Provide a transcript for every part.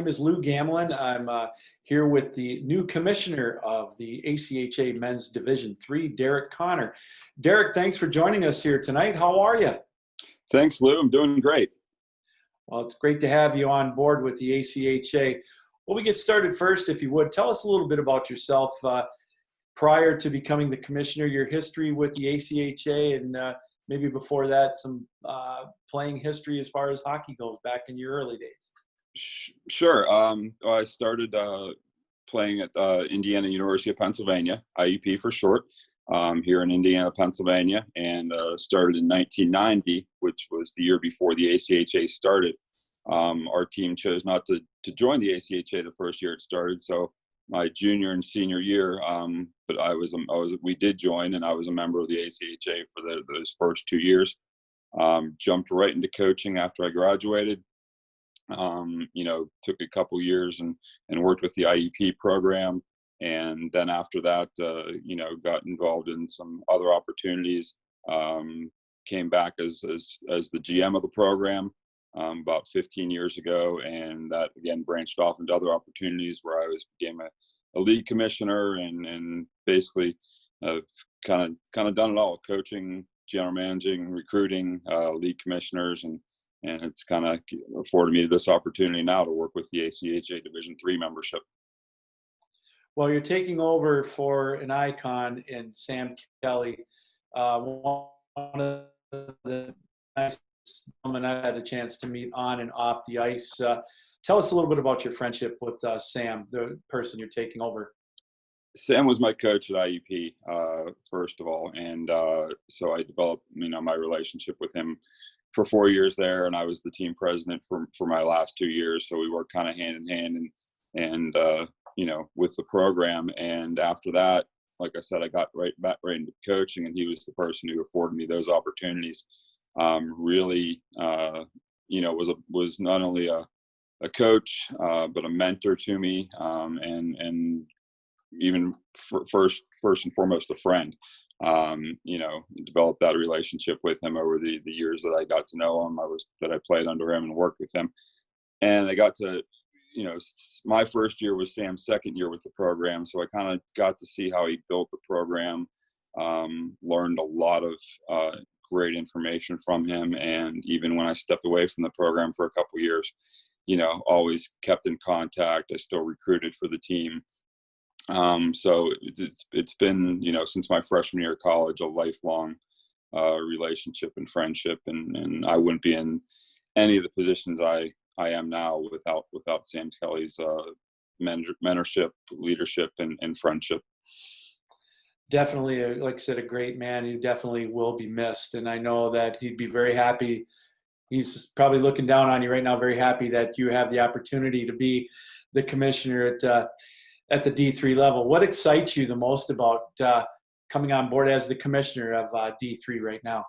name is Lou Gamelin. I'm here with the new commissioner of the ACHA Men's Division III, Derek Connor. Derek, thanks for joining us here tonight. How are you? Thanks, Lou. I'm doing great. Well, it's great to have you on board with the ACHA. Well, we get started first, if you would. Tell us a little bit about yourself prior to becoming the commissioner, your history with the ACHA, and maybe before that, some playing history as far as hockey goes back in your early days. Sure. I started playing at Indiana University of Pennsylvania, IUP for short, here in Indiana, Pennsylvania, and started in 1990, which was the year before the ACHA started. Our team chose not to join the ACHA the first year it started, so my junior and senior year, but we did join, and I was a member of the ACHA for those first 2 years. Jumped right into coaching after I graduated. Took a couple years and worked with the IEP program, and then after that, got involved in some other opportunities. Came back as the GM of the program about 15 years ago, and that again branched off into other opportunities where I became a league commissioner, and basically I've kind of done it all: coaching, general managing, recruiting, league commissioners, and it's kind of afforded me this opportunity now to work with the ACHA Division III membership. Well, you're taking over for an icon in Sam Kelly, one of the nicest gentlemen I had a chance to meet on and off the ice. Tell us a little bit about your friendship with Sam, the person you're taking over. Sam was my coach at IUP, first of all, and so I developed, my relationship with him for 4 years there, and I was the team president for my last 2 years. So we worked kind of hand in hand, and with the program. And after that, like I said, I got right into coaching, and he was the person who afforded me those opportunities. Really, was not only a coach, but a mentor to me, and even first and foremost, a friend. Developed that relationship with him over the years that I got to know him. That I played under him and worked with him. And I got to, my first year was Sam's second year with the program. So I kind of got to see how he built the program, learned a lot of great information from him. And even when I stepped away from the program for a couple of years, always kept in contact. I still recruited for the team. So it's been, since my freshman year of college, a lifelong relationship and friendship, and I wouldn't be in any of the positions I am now without Sam Kelly's mentorship, leadership, and friendship. Definitely, like I said, a great man. He definitely will be missed, and I know that he'd be very happy. He's probably looking down on you right now, very happy that you have the opportunity to be the commissioner at the D3 level. What excites you the most about coming on board as the commissioner of D3 right now?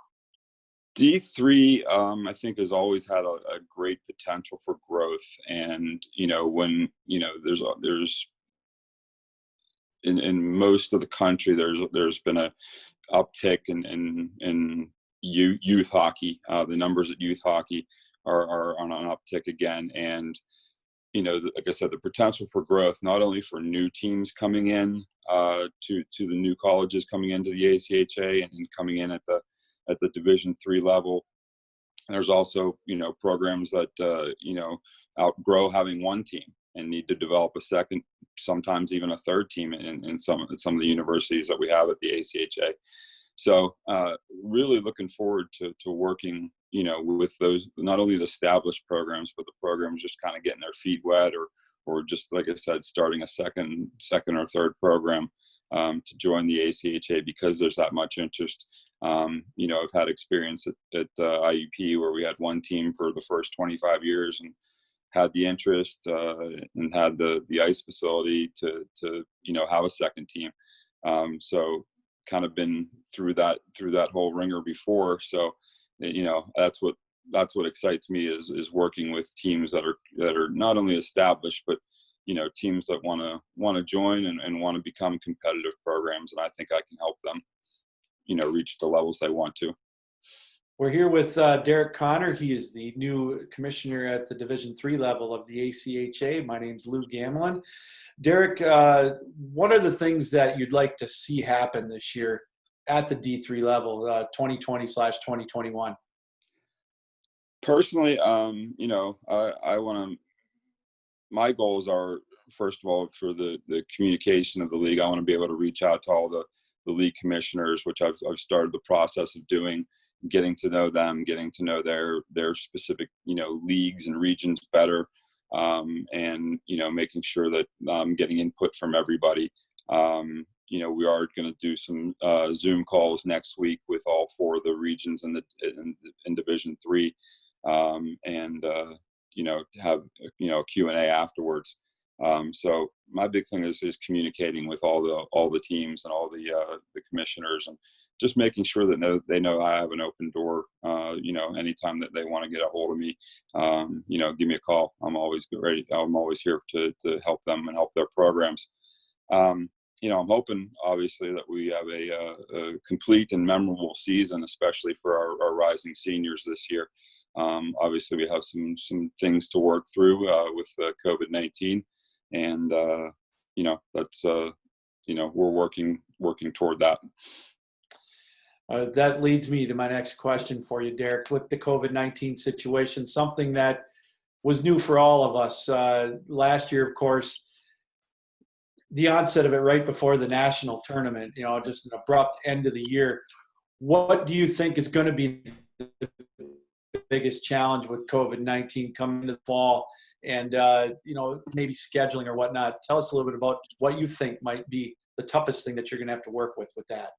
D3, I think, has always had a great potential for growth. And, when, there's in most of the country, there's been a uptick in youth hockey. The numbers at youth hockey are on an uptick again. And, like I said, the potential for growth, not only for new teams coming in to the new colleges coming into the ACHA and coming in at the Division III level. There's also, programs that, outgrow having one team and need to develop a second, sometimes even a third team in some of the universities that we have at the ACHA. So really looking forward to working, with those, not only the established programs, but the programs just kind of getting their feet wet, or just, like I said, starting a second or third program to join the ACHA, because there's that much interest. I've had experience at IUP where we had one team for the first 25 years and had the interest and had the ice facility to have a second team. So kind of been through that whole ringer before. So, that's what excites me is working with teams that are not only established, but, teams that want to join and want to become competitive programs. And I think I can help them, reach the levels they want to. We're here with Derek Connor. He is the new commissioner at the Division III level of the ACHA. My name's Lou Gamelin. Derek, what are the things that you'd like to see happen this year at the D3 level, 2020/2021? Personally, I want to. My goals are, first of all, for the communication of the league. I want to be able to reach out to all the league commissioners, which I've started the process of doing, getting to know them, getting to know their specific leagues and regions better, and making sure that I'm getting input from everybody. We are going to do some Zoom calls next week with all four of the regions in Division III, and have a Q&A afterwards. So my big thing is communicating with all the teams and all the commissioners, and just making sure that they know I have an open door. Anytime that they want to get a hold of me, give me a call. I'm always ready. I'm always here to help them and help their programs. I'm hoping, obviously, that we have a complete and memorable season, especially for our rising seniors this year. Obviously, we have some things to work through with COVID-19, and that's we're working toward that. That leads me to my next question for you, Derek. With the COVID-19 situation, something that was new for all of us last year, of course, the onset of it right before the national tournament, just an abrupt end of the year. What do you think is going to be the biggest challenge with COVID-19 coming into the fall, and maybe scheduling or whatnot? Tell us a little bit about what you think might be the toughest thing that you're going to have to work with that.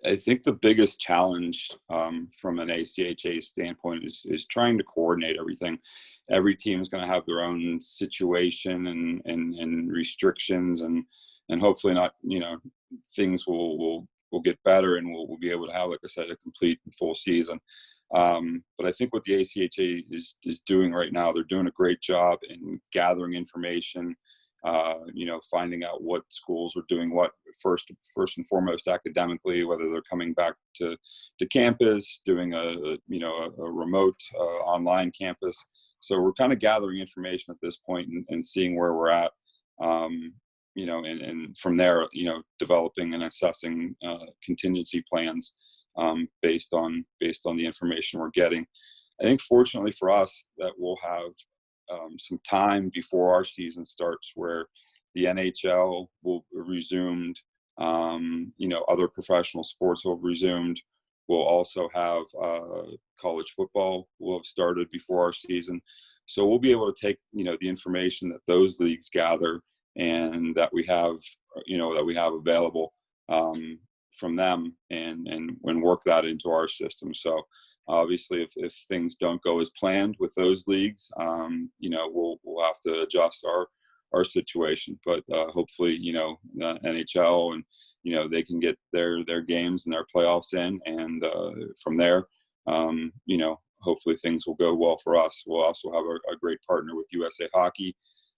I think the biggest challenge from an ACHA standpoint is trying to coordinate everything. Every team is going to have their own situation and restrictions, and hopefully not. Things will get better, and we'll be able to have, like I said, a complete and full season. But I think what the ACHA is doing right now, they're doing a great job in gathering information. Finding out what schools are doing what first and foremost academically, whether they're coming back to campus, doing a remote online campus. So we're kind of gathering information at this point and seeing where we're at, and from there, developing and assessing contingency plans based on the information we're getting. I think fortunately for us that we'll have some time before our season starts where the NHL will have resumed, other professional sports will have resumed. We'll also have college football will have started before our season. So we'll be able to take, the information that those leagues gather and that we have available from them and work that into our system. So obviously, if things don't go as planned with those leagues, we'll have to adjust our situation. But hopefully, the NHL and they can get their games and their playoffs in, and from there, hopefully things will go well for us. We'll also have a great partner with USA Hockey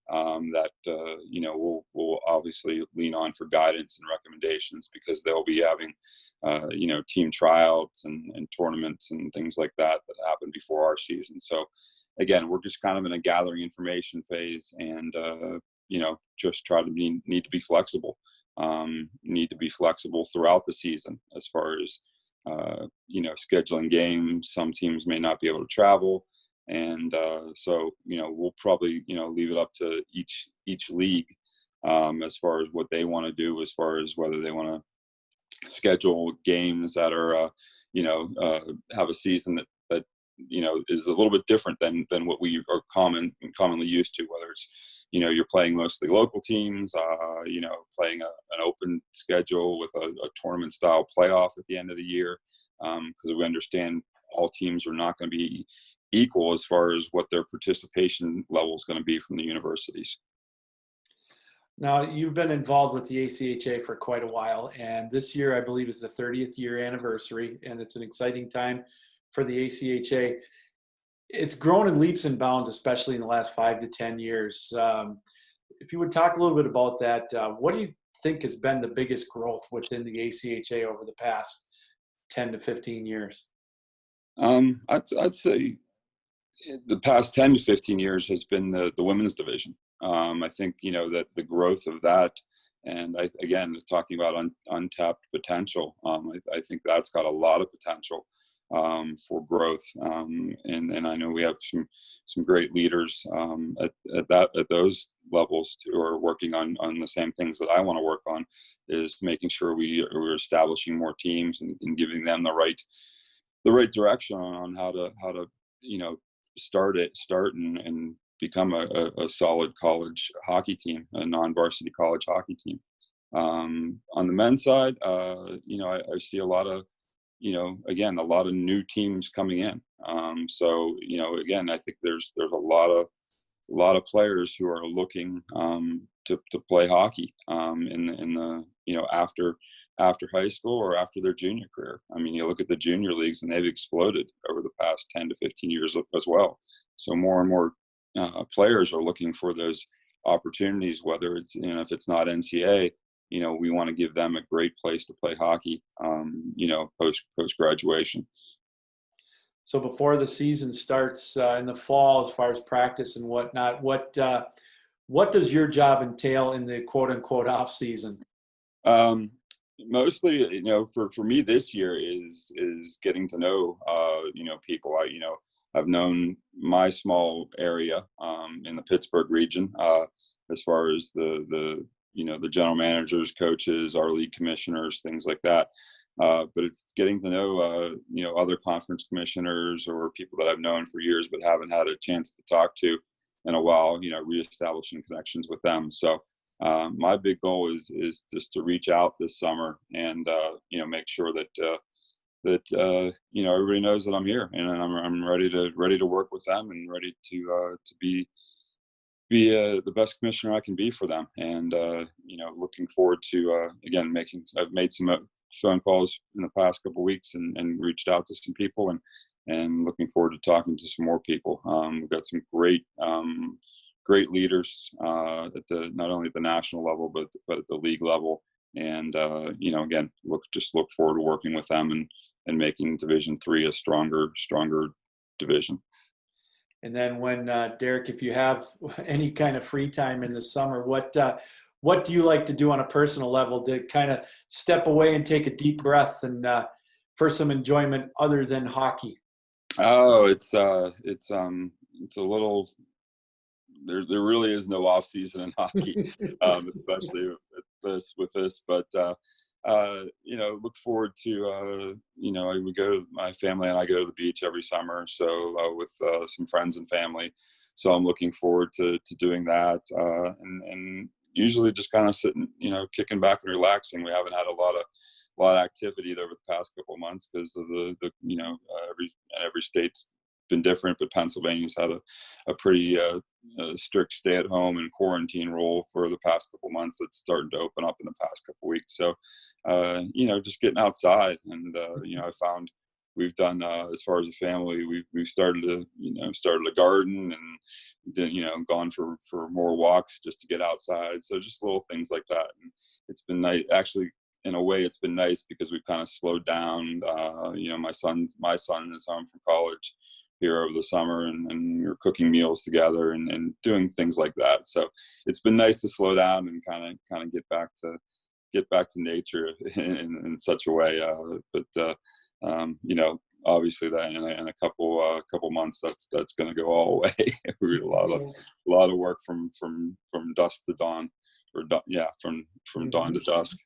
that we'll obviously lean on for guidance and recommendations, because they'll be having team tryouts and tournaments and things like that happen before our season. So again, we're just kind of in a gathering information phase, and just try to need to be flexible. Need to be flexible throughout the season as far as scheduling games. Some teams may not be able to travel. And so we'll probably leave it up to each league as far as what they want to do, as far as whether they want to schedule games that are have a season that is a little bit different than what we are commonly used to, whether it's you're playing mostly local teams, playing an open schedule with a tournament style playoff at the end of the year, because we understand all teams are not going to be equal as far as what their participation level is going to be from the universities. Now, you've been involved with the ACHA for quite a while, and this year, I believe, is the 30th year anniversary, and it's an exciting time for the ACHA. It's grown in leaps and bounds, especially in the last 5 to 10 years. If you would talk a little bit about that, what do you think has been the biggest growth within the ACHA over the past 10 to 15 years? I'd say the past 10 to 15 years has been the women's division. I think, that the growth of that, and again, talking about untapped potential, I think that's got a lot of potential for growth. And I know we have some great leaders at those levels who are working on the same things that I want to work on, is making sure we're establishing more teams and giving them the right direction on how to start and become a solid college hockey team, a non-varsity college hockey team. On the men's side, I see a lot of, again, a lot of new teams coming in. So, again, I think there's a lot of players who are looking to play hockey in the after high school or after their junior career. I mean, you look at the junior leagues and they've exploded over the past 10 to 15 years as well. So more and more players are looking for those opportunities, whether it's, if it's not NCAA, we want to give them a great place to play hockey, post graduation. So before the season starts in the fall, as far as practice and whatnot, what does your job entail in the quote unquote off season? Mostly, for me this year is getting to know, people. I've known my small area in the Pittsburgh region, as far as the general managers, coaches, our league commissioners, things like that. But it's getting to know, other conference commissioners or people that I've known for years but haven't had a chance to talk to in a while, reestablishing connections with them. So my big goal is just to reach out this summer and, make sure that everybody knows that I'm here and I'm ready to work with them and ready to be the best commissioner I can be for them. And, looking forward to, again, I've made some phone calls in the past couple of weeks and reached out to some people and looking forward to talking to some more people. We've got some great leaders at not only at the national level, but at the league level. And, again, look forward to working with them and making Division III a stronger division. And then when, Derek, if you have any kind of free time in the summer, what do you like to do on a personal level to kind of step away and take a deep breath and for some enjoyment other than hockey? Oh, it's a little, there really is no off season in hockey, especially with this, but look forward to, my family and I go to the beach every summer. So with some friends and family. So I'm looking forward to doing that. And usually just kind of sitting, kicking back and relaxing. We haven't had a lot of activity over the past couple of months because of the every state's been different, but Pennsylvania's had a pretty strict stay-at-home and quarantine rule for the past couple of months. That's starting to open up in the past couple of weeks. So, just getting outside, and I found we've done as far as a family, we've started a garden and then gone for more walks just to get outside. So just little things like that, and it's been nice actually. In a way, it's been nice because we've kind of slowed down. My son is home from college here over the summer, and we're cooking meals together and doing things like that. So it's been nice to slow down and kind of get back to nature in such a way. Obviously that in a couple months, that's going to go all away. We had a lot of work from dusk to dawn, from dawn to dusk.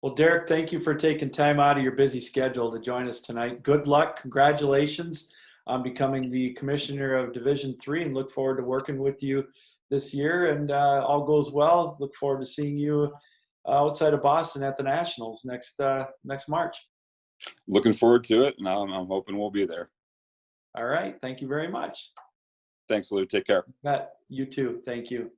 Well, Derek, thank you for taking time out of your busy schedule to join us tonight. Good luck. Congratulations on becoming the commissioner of Division III, and look forward to working with you this year. And all goes well. Look forward to seeing you outside of Boston at the Nationals next March. Looking forward to it, and I'm hoping we'll be there. All right. Thank you very much. Thanks, Lou. Take care. You too. Thank you.